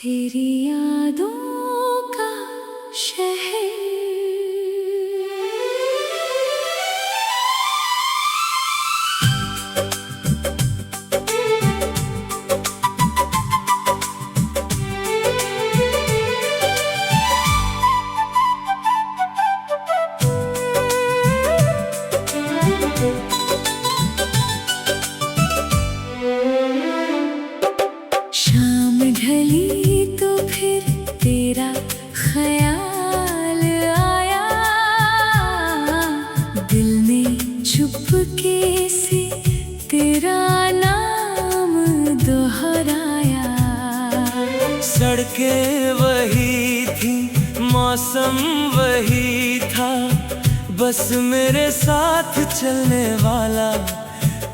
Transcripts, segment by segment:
तेरी यादों का शहर। शाम ढली तो फिर तेरा ख्याल आया, दिल ने चुपके से तेरा नाम दोहराया। सड़कें वही थी, मौसम वही था, बस मेरे साथ चलने वाला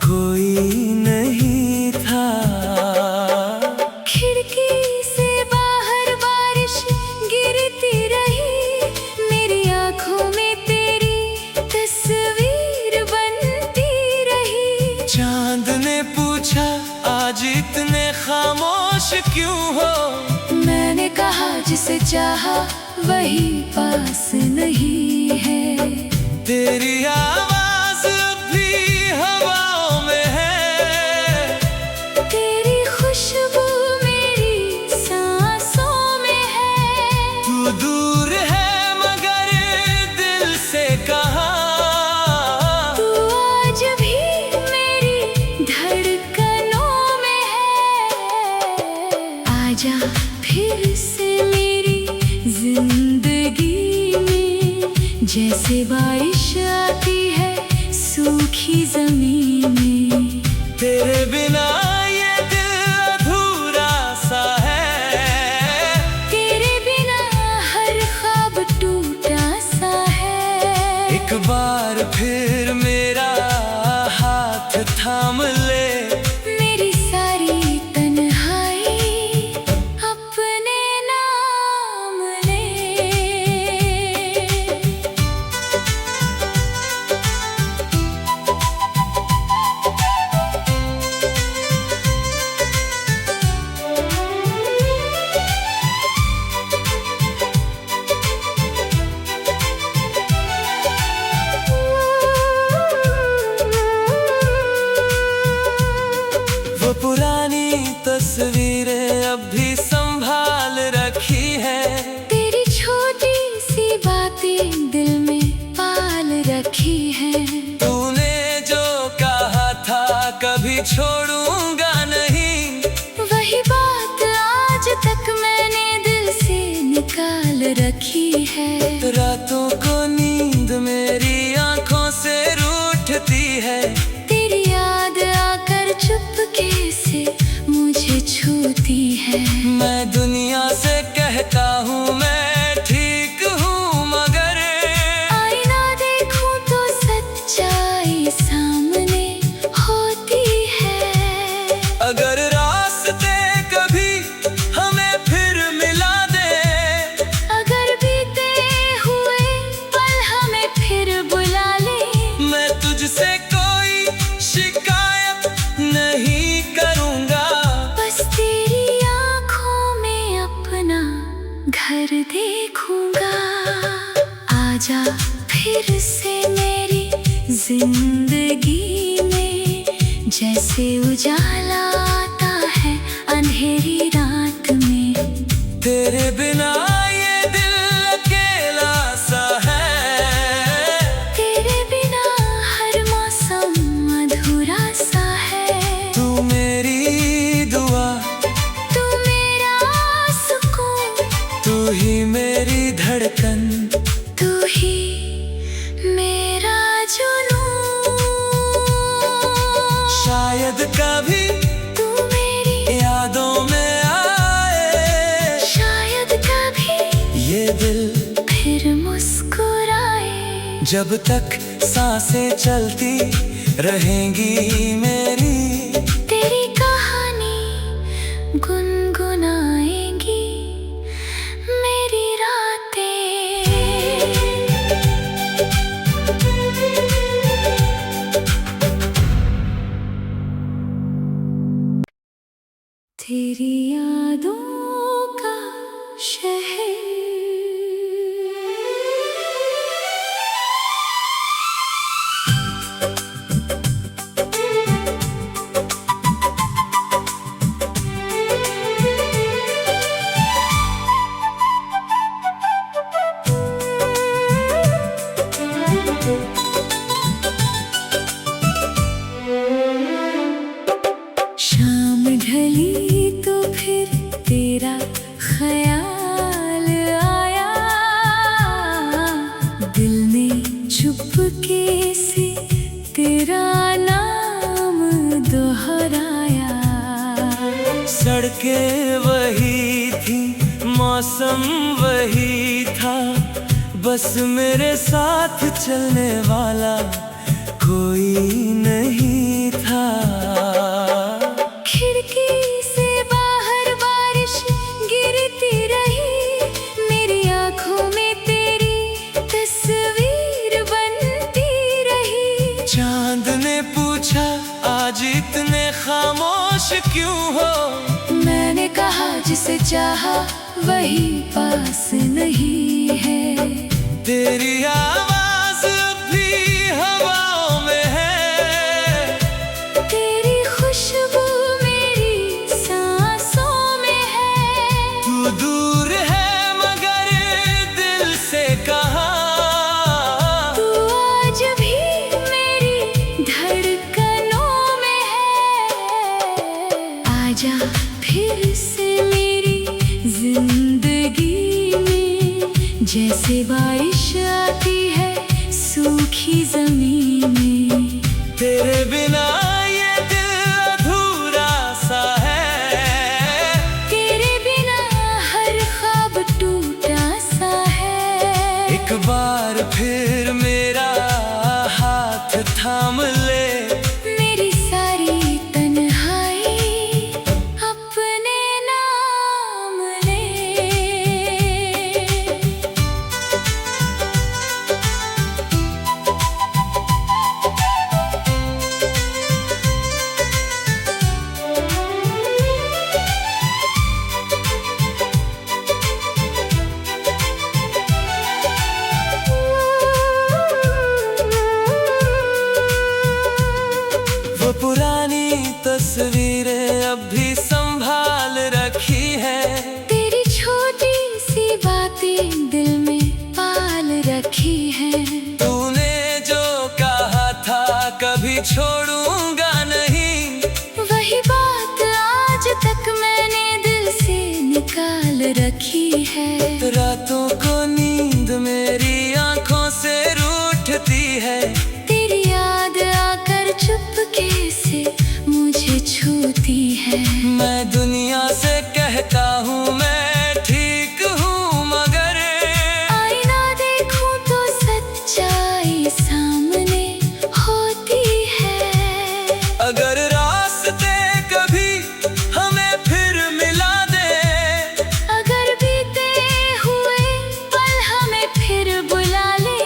कोई नहीं था। खिड़की से बाहर बारिश गिरती रही, मेरी आंखों में तेरी तस्वीर बनती रही। चांद ने पूछा आज इतने खामोश क्यों हो, मैंने कहा जिसे चाहा वही पास नहीं है। तेरी आवाज अब भी हवाओं में है, तेरी खुशबू मेरी सांसों में है। तू दूर है मगर दिल से कहाँ, तू आज भी मेरी धड़कनों में है। आजा फिर से मेरी जिंदगी में, जैसे बारिश आती है सूखी जमीन में। तेरे बिना ये दिल अधूरा सा है, तेरे बिना हर ख्वाब टूटा सा है। एक बार फिर मेरा हाथ थाम ले, मेरी सारी तन्हाई अपने नाम ले। वो पुरानी तस्वीरें अब भी संभाल रखी है, तेरी छोटी सी बातें दिल में पाल रखी है। तूने जो कहा था कभी छोड़ूंगा नहीं, वही बात आज तक मैंने दिल से निकाल रखी है। रातों को नींद मेरी आंखों से रूठती है, तेरी याद आकर चुपके से मुझे छूती है। मैं दुनिया से कहता हूँ मैं ठीक हूँ, मगर आईना देखूं तो सच्चाई सामने होती है। अगर रास्ते कभी हमें फिर मिला दे, अगर बीते हुए पल हमें फिर बुला ले, मैं तुझसे कोई शिकायत नहीं करूँगा। बस तेरी आंखों में अपना घर देखूंगा। आजा फिर से मेरी जिंदगी में, जैसे उजाला आता है अंधेरी रात में। तेरे बिना ये दिल अकेला सा है, तेरे बिना हर मौसम अधूरा सा है। तू मेरी दुआ, तू मेरा सुकून, तू ही मेरी धड़कन, तू ही मेरा जुनून। शायद कभी तू मेरी यादों में आए, शायद कभी ये दिल फिर मुस्कुराए। जब तक सांसें चलती रहेंगी मेरी, तेरी कहानी गुनगुनाएंगी मेरी रातें। तेरी यादों का शहर। शाम ढली तो फिर तेरा ख्याल आया, दिल ने चुपके से तेरा नाम दोहराया। सड़कें वही थी, मौसम वही था, बस मेरे साथ चलने वाला कोई नहीं था। खिड़की से बाहर बारिश गिरती रही, मेरी आंखों में तेरी तस्वीर बनती रही। चांद ने पूछा आज इतने खामोश क्यों हो, मैंने कहा जिसे चाहा वही पास नहीं है। तेरी आवाज अब भी हवाओं में है, तेरी खुशबू मेरी सांसों में है। तू दूर है मगर दिल से कहाँ, तू आज भी मेरी धड़कनों में है। आजा फिर से मेरी जिंदगी में, जैसे बारिश आती है सूखी जमीन में। तेरे बिना ये दिल अधूरा सा है, तेरे बिना हर ख्वाब टूटा सा है। एक बार फिर मेरा हाथ थाम ले, मेरी सारी तन्हाई अपने नाम ले। वो पुरानी तस्वीरें अब भी संभाल रखी है, तेरी छोटी सी बातें दिल में पाल रखी है। तूने जो कहा था कभी छोड़ूंगा नहीं, वही बात आज तक मैंने दिल से निकाल रखी है। रातों को नींद मेरी आंखों से रूठती है, तेरी याद आकर चुपके से मुझे छूती है। मैं दुनिया से कहता हूँ मैं ठीक हूँ मगर आईना देखूं तो सच्चाई सामने होती है। अगर रास्ते कभी हमें फिर मिला दे, अगर बीते हुए पल हमें फिर बुला ले,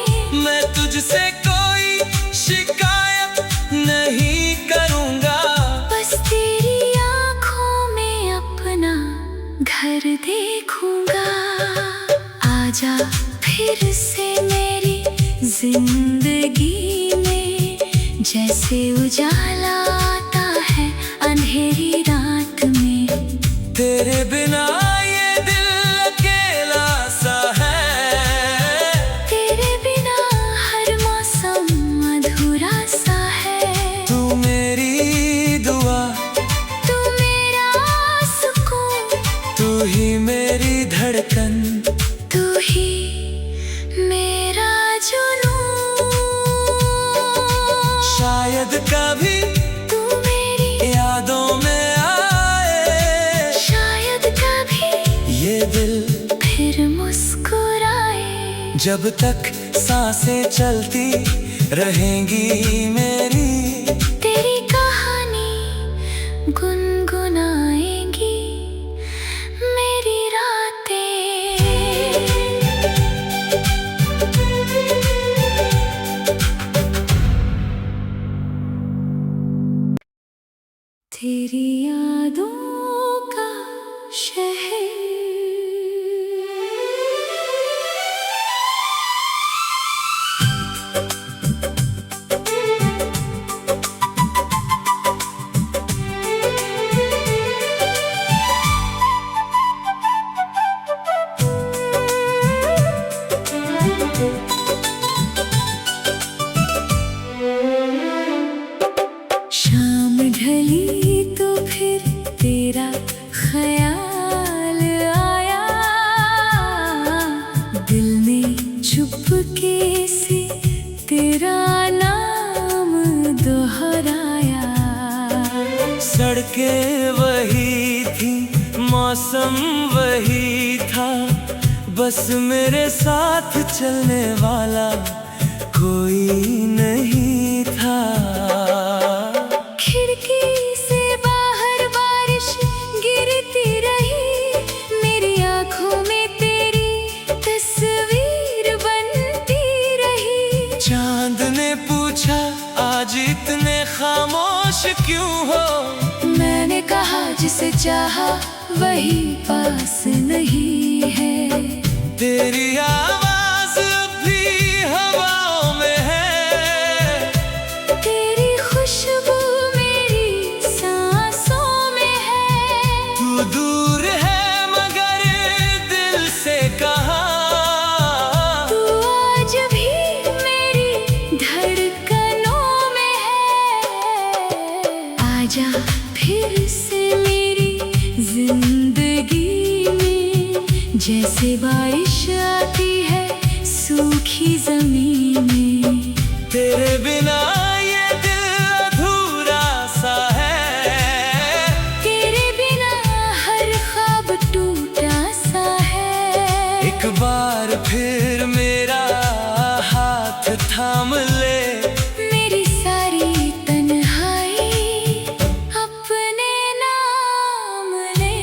मैं तुझसे कोई शिकायत नहीं करूँगा। बस तेरी आंखों में अपना घर देखूंगा। आजा फिर से मेरी जिंदगी में, जैसे उजाला आता है अंधेरी रात में। तेरे बिना ये दिल अकेला सा है, तेरे बिना हर मौसम अधूरा सा है। तू मेरी दुआ, तू मेरा सुकून, तू ही मेरी धड़कन, तू ही मेरा जुनून। शायद कभी तू मेरी यादों में आए, शायद कभी ये दिल फिर मुस्कुराए। जब तक सांसें चलती रहेंगी मेरी, तेरी कहानी गुनगुनाएंगी मेरी रातें। तेरी यादों का शहर। मौसम वही था, बस मेरे साथ चलने वाला कोई नहीं था। खिड़की से बाहर बारिश गिरती रही, मेरी आंखों में तेरी तस्वीर बनती रही। चांद ने पूछा आज इतने खामोश क्यों हो? मैंने कहा जिसे चाहा वही पास नहीं है। तेरी आवाज भी हवाओं में है, तेरी खुशबू मेरी सांसों में है। तू दूर है मगर दिल से कहाँ, तू आज भी मेरी धड़कनों में है। आजा फिर से मेरी जिंदगी में, जैसे बारिश आती है सूखी जमीन में। तेरे बिना ये दिल अधूरा सा है, तेरे बिना हर ख्वाब टूटा सा है। एक बार फिर मेरा हाथ थाम ले, मेरी सारी तन्हाई अपने नाम ले।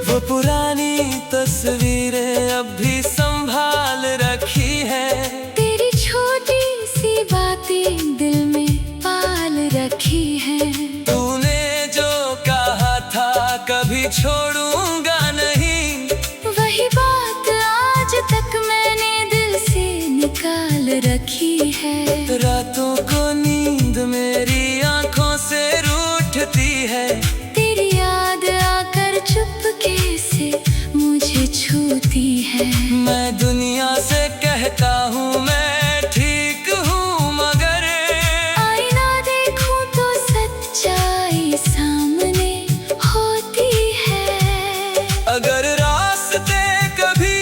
वो पुरानी तस्वीरें अब भी संभाल रखी है। तेरी छोटी सी बातें दिल में पाल रखी है। तूने जो कहा था कभी छोड़ूंगा नहीं, वही बात आज तक मैंने दिल से निकाल रखी है। रातों को नींद मेरी आंखों से रूठती है। तेरी याद आकर चुपके से मुझे छूती है। मैं दुनिया से कहता हूँ मैं ठीक हूँ, मगर आईना देखूं तो सच्चाई सामने होती है। अगर रास्ते कभी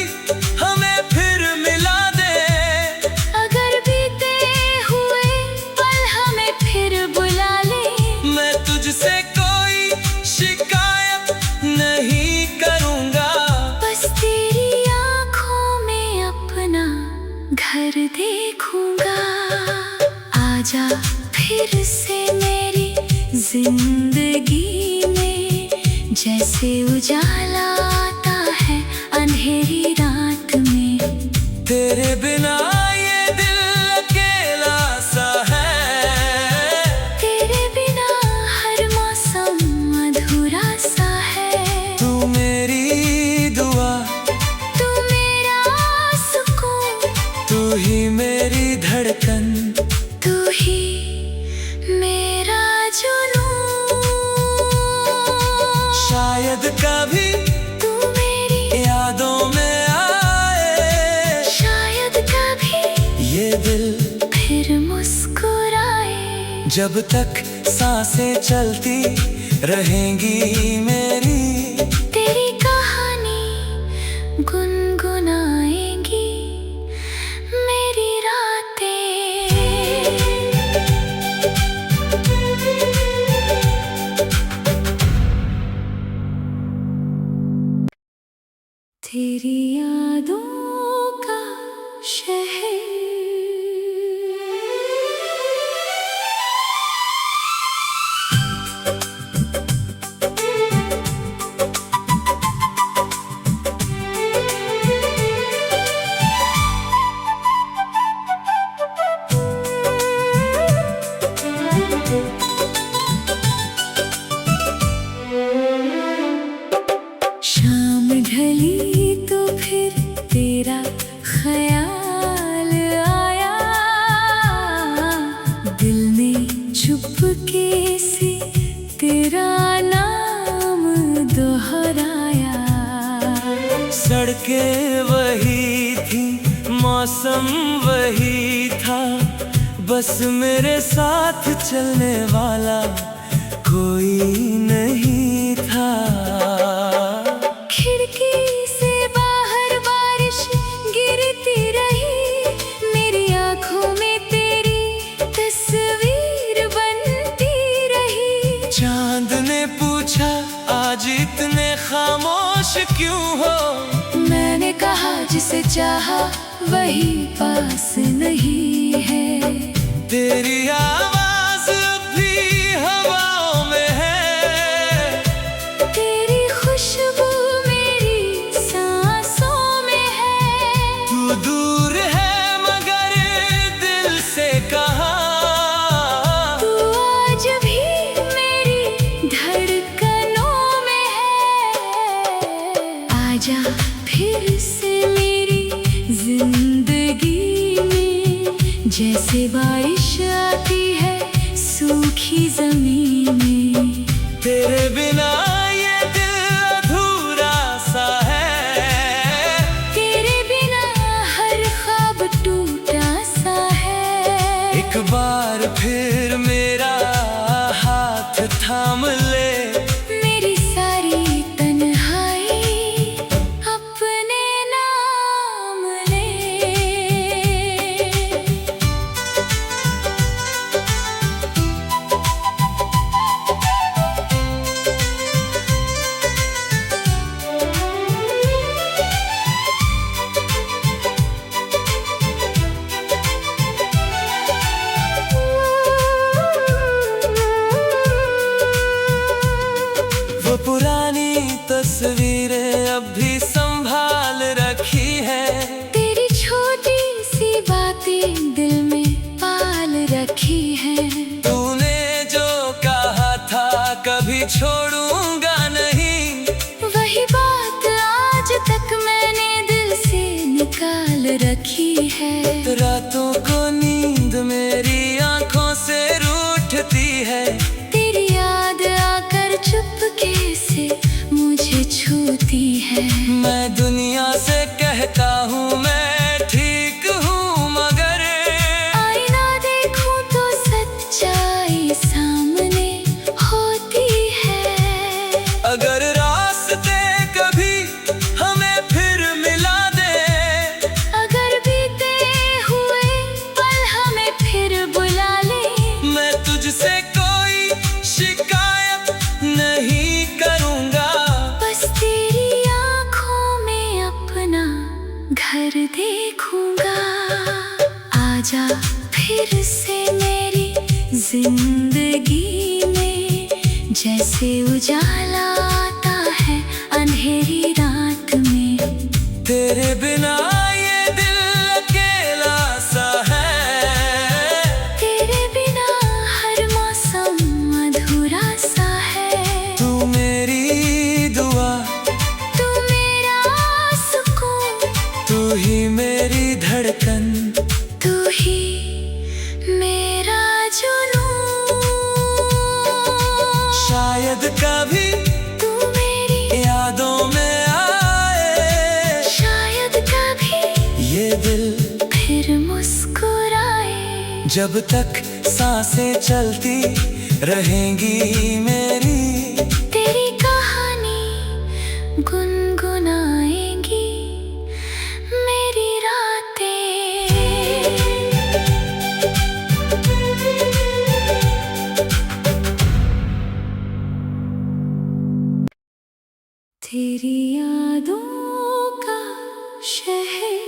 हमें फिर मिला दे, अगर बीते हुए पल हमें फिर बुला ले, मैं तुझसे कोई शिकायत नहीं करूँगा। बस तेरी आंखों में अपना घर देखूंगा। आजा फिर से मेरी जिंदगी में, जैसे उजाला आता है अंधेरी रात में। तेरे बिना ये दिल अकेला सा है, तेरे बिना हर मौसम अधूरा सा है। तू मेरी दुआ, तू मेरा सुकून, तू ही मेरी धड़कन, तू ही मेरा जुनून। शायद कभी तू मेरी यादों में आए, शायद कभी ये दिल फिर मुस्कुराए। जब तक सांसें चलती रहेंगी मेरी, तेरी कहानी गुनगुनाएंगी मेरी रातें। तेरी यादों का शहर। शाम ढली तो फिर तेरा ख्याल आया, दिल ने चुपके से तेरा नाम दोहराया। सड़कें वही थी, मौसम वही था, बस मेरे साथ चलने वाला कोई नहीं था। खिड़की से बाहर बारिश गिरती रही, मेरी आंखों में तेरी तस्वीर बनती रही। चांद ने पूछा आज इतने खामोश क्यों हो? मैंने कहा जिसे चाहा वही पास नहीं है। तेरी आवाज भी हवाओं में है, तेरी खुशबू मेरी सांसों में है। तू दूर है मगर दिल से कहाँ, तू आज भी मेरी धड़कनों में है। आजा फिर से मेरी जिंदगी में, जैसे बारिश आती है सूखी जमीन में। तेरे बिना ये दिल अधूरा सा है, तेरे बिना हर ख्वाब टूटा सा है। एक बार फिर मेरा हाथ थाम ले, मेरी सारी तन्हाई अपने नाम ले। वो पुरानी तस्वीरें अब भी संभाल रखी है। तेरी छोटी सी बातें दिल में पाल रखी है। तूने जो कहा था कभी छोड़ूंगा नहीं, वही बात आज तक मैंने दिल से निकाल रखी है। रातों को नींद मेरी आंखों से रूठती है। तेरी याद आकर चुपके से मुझे छूती है। मैं दुनिया से कहता हूँ मैं ठीक हूँ, मगर आईना देखूं तो सच्चाई सामने होती है। अगर रास्ते कभी हमें फिर मिला दे, अगर बीते हुए पल हमें फिर बुला ले, मैं तुझसे कोई शिकायत नहीं करूँगा। बस तेरी आँखों में अपना घर देखूंगा। आजा फिर से मेरी जिंदगी में, जैसे उजाला आता है अंधेरी रात में। तेरे बिना ये दिल अकेला सा है, तेरे बिना हर मौसम अधूरा सा है। तू मेरी दुआ, तू मेरा सुकून, तू ही मेरी धड़कन, तू ही मेरा जुनून। शायद कभी तू मेरी यादों में आए, शायद कभी ये दिल फिर मुस्कुराए। जब तक सांसें चलती रहेंगी मेरी, तेरी कहानी गुनगुनाएंगी मेरी रातें। तेरी यादों का शहर।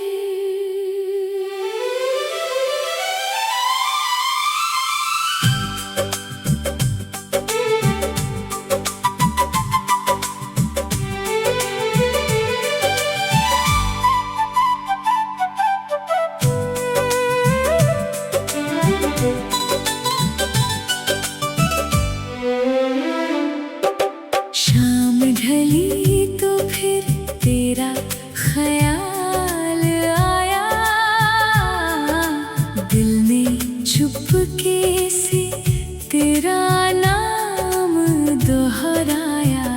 शाम ढली तो फिर तेरा ख्याल आया, दिल ने चुपके से तेरा नाम दोहराया।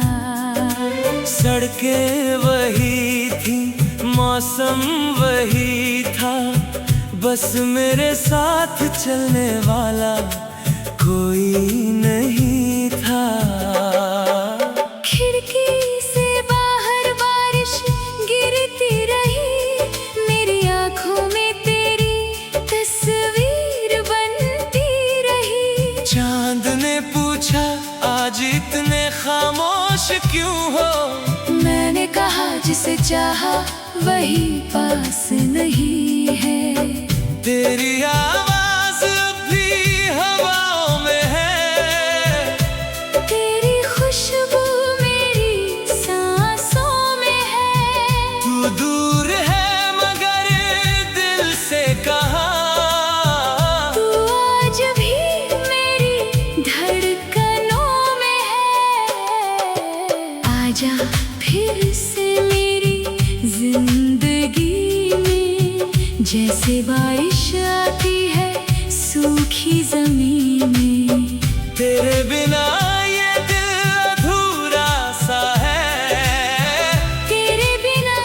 सड़कें वही थी, मौसम वही था, बस मेरे साथ चलने वाला कोई नहीं था। खिड़की से बाहर बारिश गिरती रही, मेरी आंखों में तेरी तस्वीर बनती रही। चांद ने पूछा आज इतने खामोश क्यों हो? मैंने कहा जिसे चाहा वही पास नहीं है। तेरी आवाज अब भी हवाओं में है, तेरी खुशबू मेरी सांसों में है। तू दूर है मगर दिल से कहाँ, तू आज भी मेरी धड़कनों में है। आजा फिर से मेरी जिंदगी में, जैसे बारिश आती है सूखी जमीन में। तेरे बिना ये दिल अधूरा सा है, तेरे बिना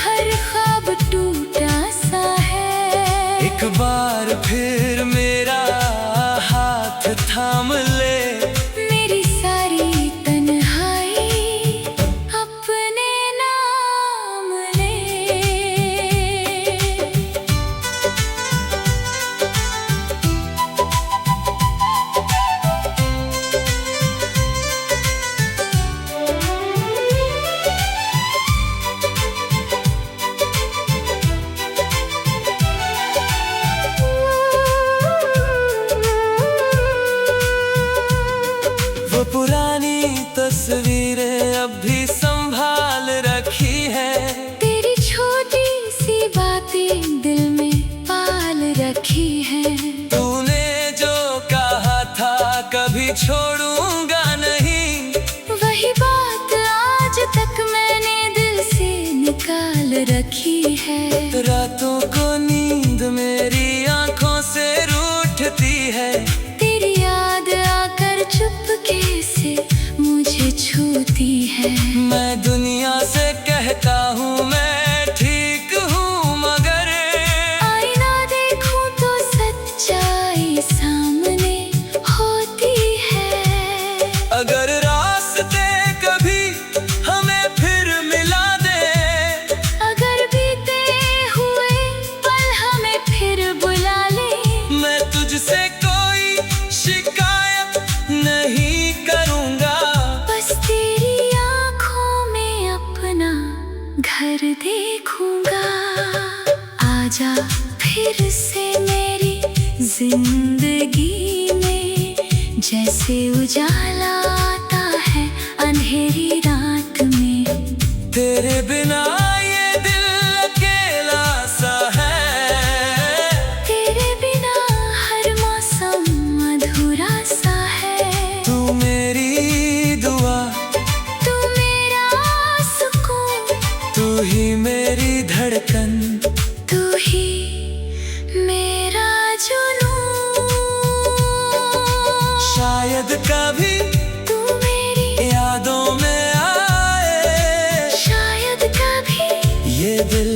हर ख्वाब टूटा सा है। एक बार फिर मेरा हाथ थाम ले, मेरी सारी तन्हाई अपने नाम ले। वो पुरानी तस्वीरें अब भी संभाल रखी है। तेरी छोटी सी बातें दिल में पाल रखी है। तूने जो कहा था कभी छोड़ूंगा नहीं, वही बात आज तक मैंने दिल से निकाल रखी है। रातों को नींद मेरी आंखों से रूठती है। तेरी याद आकर चुपके से मुझे छूती है। मैं दुनिया से कहता हूँ मैं ठीक हूँ, मगर आईना देखूं तो सच्चाई सामने होती है। अगर रास्ते कभी हमें फिर मिला दे, अगर बीते हुए पल हमें फिर बुला ले, मैं तुझसे कोई शिकायत नहीं करूँगा। बस तेरी आंखों में अपना घर देखूंगा। आजा फिर से मेरी जिंदगी में, जैसे उजाला आता है अंधेरी रात में। तेरे बिना ये दिल अकेला सा है, तेरे बिना हर मौसम अधूरा सा है। तू मेरी दुआ, तू मेरा सुकून, तू ही मेरी धड़कन, तू ही मेरा जुनून। शायद कभी तू मेरी यादों में आए, शायद कभी ये दिल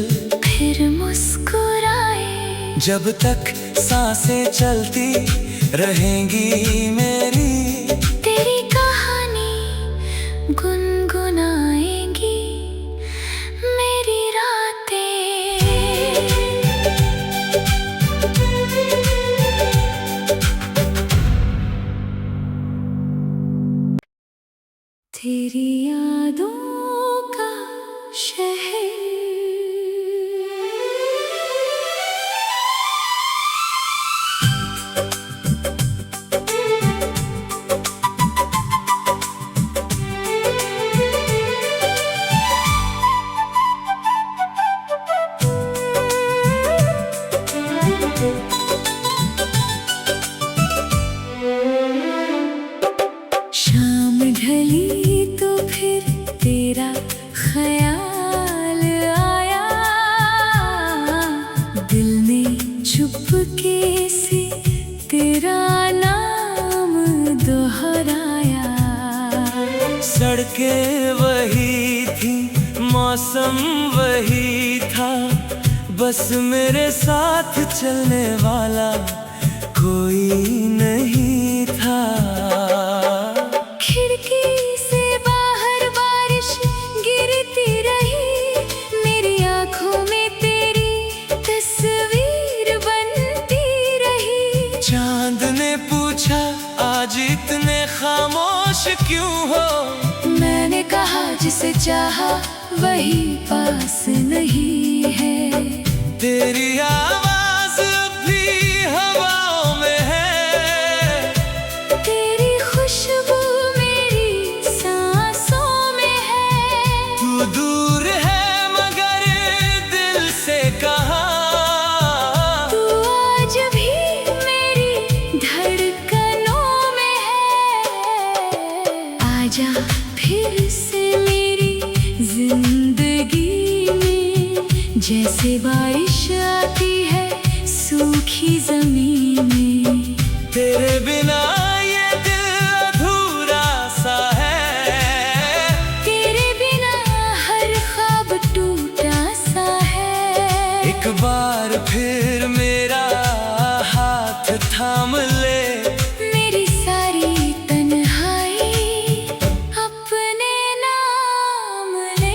फिर मुस्कुराए। जब तक सांसें चलती रहेंगी मेरी, तेरी कहानी गुनगुनाएंगी मेरी रातें। तेरी यादों का शहर। शाम ढली तो फिर तेरा ख्याल आया, दिल ने चुपके से तेरा नाम दोहराया। सड़कें वही थी, मौसम वही था, बस मेरे साथ चलने वाला कोई नहीं था। खिड़की से बाहर बारिश गिरती रही, मेरी आंखों में तेरी तस्वीर बनती रही। चांद ने पूछा आज इतने खामोश क्यों हो? मैंने कहा जिसे चाहा वही पास नहीं है। तेरी आवाज अब भी हवाओं में है, तेरी खुशबू मेरी सांसों में है। तू दूर है मगर दिल से कहाँ, तू आज भी मेरी धड़कनों में है। आजा फिर से मेरी जिंदगी में, जैसे बारिश आती है सूखी जमीन में। तेरे बिना ये दिल अधूरा सा है, तेरे बिना हर ख्वाब टूटा सा है। एक बार फिर मेरा हाथ थाम ले, मेरी सारी तन्हाई अपने नाम ले।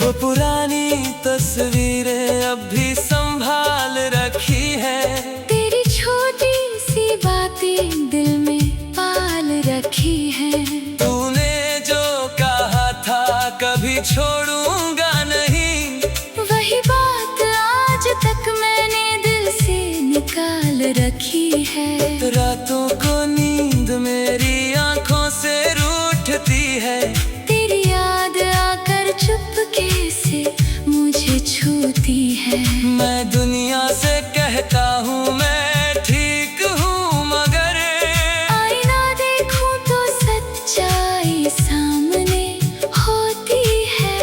वो पुरानी तस्वीरें अब भी संभाल रखी है। तेरी छोटी सी बातें दिल में पाल रखी है। तूने जो कहा था कभी छोड़ूंगा नहीं, वही बात आज तक मैंने दिल से निकाल रखी है। रातों को नींद मेरी आंखों से रूठती है। तेरी याद आकर चुपके से मुझे छूती है। मैं दुनिया से कहता हूँ मैं ठीक हूँ, मगर आईना देखूं तो सच्चाई सामने होती है।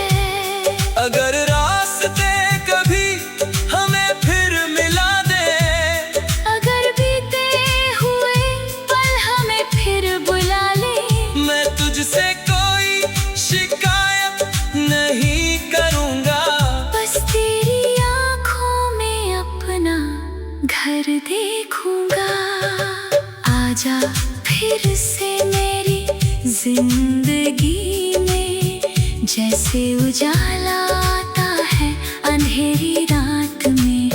अगर रास्ते कभी हमें फिर मिला दे, अगर बीते हुए पल हमें फिर बुला ले, मैं तुझसे कोई शिकायत नहीं करूँगा। बस तेरी आंखों में अपना घर देखूंगा। आजा फिर से मेरी जिंदगी में, जैसे उजाला आता है अंधेरी रात में।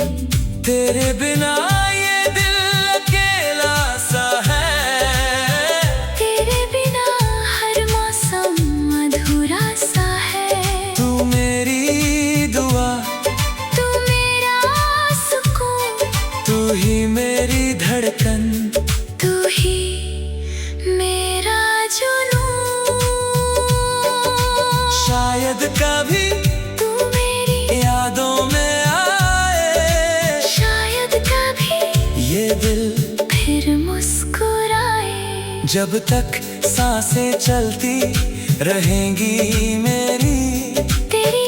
तेरे बिना ये दिल अकेला सा है, तेरे बिना हर मौसम अधूरा सा है। तू मेरी दुआ, तू मेरा सुकून, तू ही मेरी धड़कन, तू ही मेरा जुनून। शायद कभी तू मेरी यादों में आए, शायद कभी ये दिल फिर मुस्कुराए। जब तक सांसें चलती रहेंगी मेरी, तेरी